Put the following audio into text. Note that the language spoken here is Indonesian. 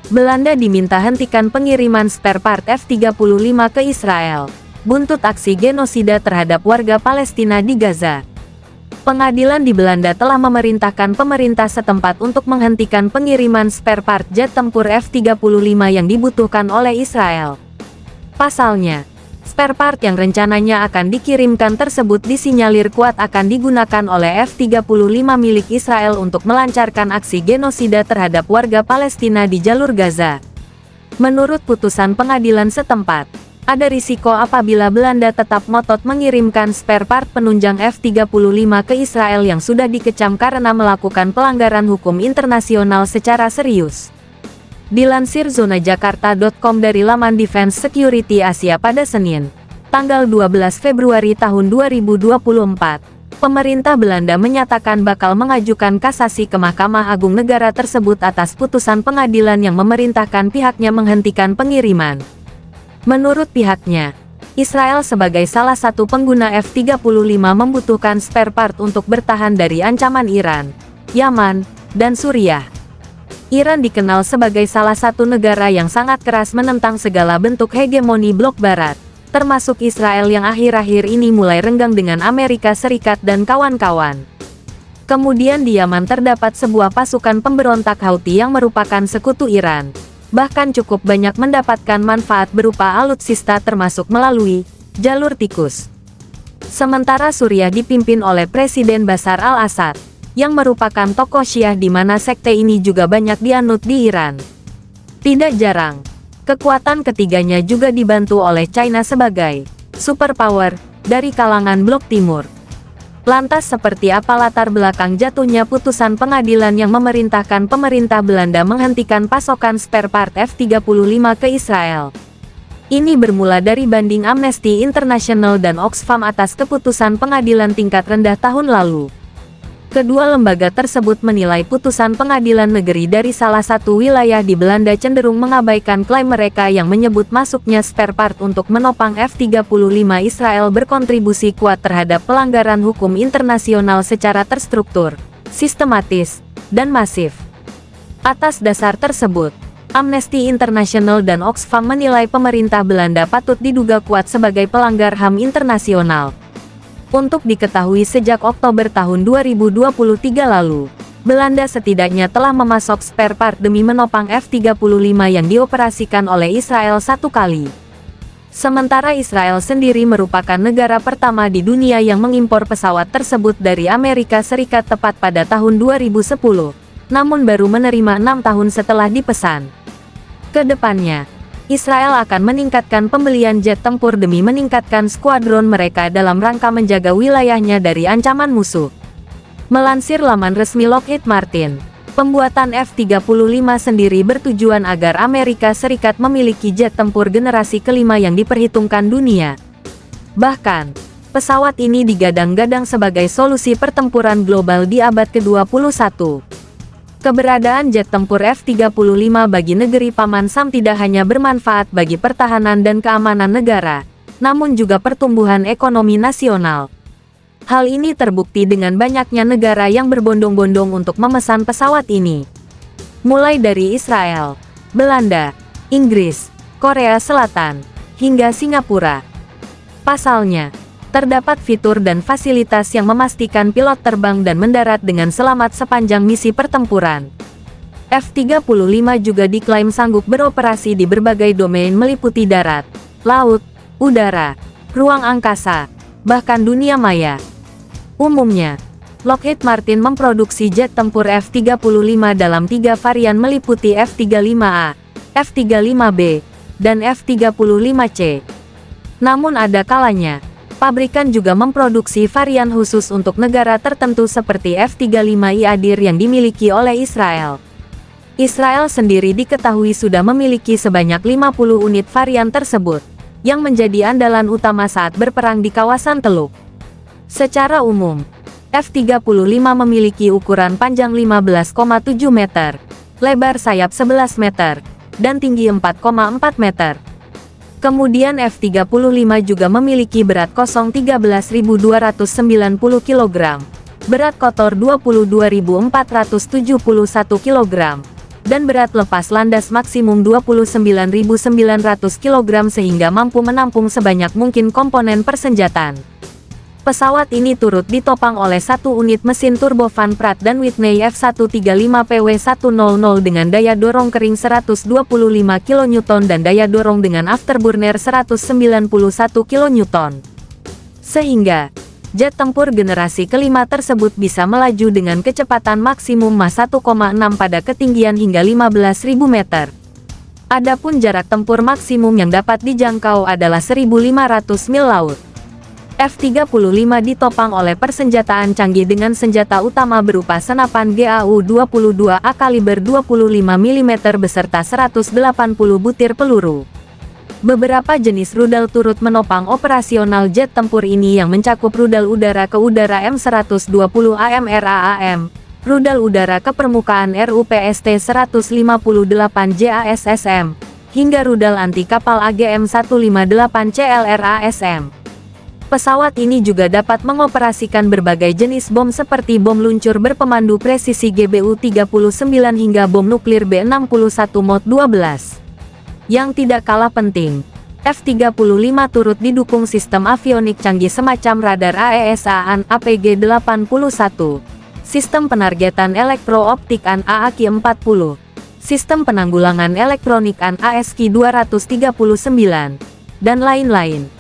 Belanda diminta hentikan pengiriman spare part F-35 ke Israel, buntut aksi genosida terhadap warga Palestina di Gaza. Pengadilan di Belanda telah memerintahkan pemerintah setempat untuk menghentikan pengiriman spare part jet tempur F-35 yang dibutuhkan oleh Israel. Pasalnya, spare part yang rencananya akan dikirimkan tersebut disinyalir kuat akan digunakan oleh F-35 milik Israel untuk melancarkan aksi genosida terhadap warga Palestina di jalur Gaza. Menurut putusan pengadilan setempat, ada risiko apabila Belanda tetap ngotot mengirimkan spare part penunjang F-35 ke Israel yang sudah dikecam karena melakukan pelanggaran hukum internasional secara serius. Dilansir zonajakarta.com dari laman Defense Security Asia pada Senin, tanggal 12 Februari tahun 2024, pemerintah Belanda menyatakan bakal mengajukan kasasi ke Mahkamah Agung negara tersebut atas putusan pengadilan yang memerintahkan pihaknya menghentikan pengiriman. Menurut pihaknya, Israel sebagai salah satu pengguna F-35 membutuhkan spare part untuk bertahan dari ancaman Iran, Yaman, dan Suriah. Iran dikenal sebagai salah satu negara yang sangat keras menentang segala bentuk hegemoni blok barat, termasuk Israel yang akhir-akhir ini mulai renggang dengan Amerika Serikat dan kawan-kawan. Kemudian di Yaman terdapat sebuah pasukan pemberontak Houthi yang merupakan sekutu Iran, bahkan cukup banyak mendapatkan manfaat berupa alutsista termasuk melalui jalur tikus. Sementara Suriah dipimpin oleh Presiden Bashar al-Assad, yang merupakan tokoh Syiah di mana sekte ini juga banyak dianut di Iran. Tidak jarang, kekuatan ketiganya juga dibantu oleh China sebagai superpower dari kalangan Blok Timur. Lantas seperti apa latar belakang jatuhnya putusan pengadilan yang memerintahkan pemerintah Belanda menghentikan pasokan spare part F-35 ke Israel? Ini bermula dari banding Amnesty International dan Oxfam atas keputusan pengadilan tingkat rendah tahun lalu. Kedua lembaga tersebut menilai putusan pengadilan negeri dari salah satu wilayah di Belanda cenderung mengabaikan klaim mereka yang menyebut masuknya spare part untuk menopang F-35 Israel berkontribusi kuat terhadap pelanggaran hukum internasional secara terstruktur, sistematis, dan masif. Atas dasar tersebut, Amnesty International dan Oxfam menilai pemerintah Belanda patut diduga kuat sebagai pelanggar HAM internasional. Untuk diketahui sejak Oktober tahun 2023 lalu, Belanda setidaknya telah memasok spare part demi menopang F-35 yang dioperasikan oleh Israel satu kali. Sementara Israel sendiri merupakan negara pertama di dunia yang mengimpor pesawat tersebut dari Amerika Serikat tepat pada tahun 2010, namun baru menerima 6 tahun setelah dipesan. Kedepannya, Israel akan meningkatkan pembelian jet tempur demi meningkatkan skuadron mereka dalam rangka menjaga wilayahnya dari ancaman musuh. Melansir laman resmi Lockheed Martin, pembuatan F-35 sendiri bertujuan agar Amerika Serikat memiliki jet tempur generasi kelima yang diperhitungkan dunia. Bahkan, pesawat ini digadang-gadang sebagai solusi pertempuran global di abad ke-21. Keberadaan jet tempur F-35 bagi negeri Paman Sam tidak hanya bermanfaat bagi pertahanan dan keamanan negara, namun juga pertumbuhan ekonomi nasional. Hal ini terbukti dengan banyaknya negara yang berbondong-bondong untuk memesan pesawat ini. Mulai dari Israel, Belanda, Inggris, Korea Selatan, hingga Singapura. Pasalnya, terdapat fitur dan fasilitas yang memastikan pilot terbang dan mendarat dengan selamat sepanjang misi pertempuran. F-35 juga diklaim sanggup beroperasi di berbagai domain meliputi darat, laut, udara, ruang angkasa, bahkan dunia maya. Umumnya, Lockheed Martin memproduksi jet tempur F-35 dalam 3 varian meliputi F-35A, F-35B, dan F-35C. Namun ada kalanya, pabrikan juga memproduksi varian khusus untuk negara tertentu seperti F-35I Adir yang dimiliki oleh Israel. Israel sendiri diketahui sudah memiliki sebanyak 50 unit varian tersebut, yang menjadi andalan utama saat berperang di kawasan Teluk. Secara umum, F-35 memiliki ukuran panjang 15,7 meter, lebar sayap 11 meter, dan tinggi 4,4 meter. Kemudian F-35 juga memiliki berat kosong 13.290 kg, berat kotor 22.471 kg, dan berat lepas landas maksimum 29.900 kg sehingga mampu menampung sebanyak mungkin komponen persenjataan. Pesawat ini turut ditopang oleh satu unit mesin turbofan Pratt & Whitney F135PW100 dengan daya dorong kering 125 kN dan daya dorong dengan afterburner 191 kN. Sehingga, jet tempur generasi kelima tersebut bisa melaju dengan kecepatan maksimum Mach 1,6 pada ketinggian hingga 15.000 meter. Adapun jarak tempur maksimum yang dapat dijangkau adalah 1.500 mil laut. F-35 ditopang oleh persenjataan canggih dengan senjata utama berupa senapan GAU-22A kaliber 25 mm beserta 180 butir peluru. Beberapa jenis rudal turut menopang operasional jet tempur ini yang mencakup rudal udara ke udara M120 AMRAAM, rudal udara ke permukaan RUPST-158 JASSM, hingga rudal anti kapal AGM-158 CLRASM. Pesawat ini juga dapat mengoperasikan berbagai jenis bom seperti bom luncur berpemandu presisi GBU-39 hingga bom nuklir B-61 Mod 12. Yang tidak kalah penting, F-35 turut didukung sistem avionik canggih semacam radar AESA AN-APG-81, sistem penargetan elektro-optik AN-AAQ-40, sistem penanggulangan elektronik AN-ASQ-239, dan lain-lain. ****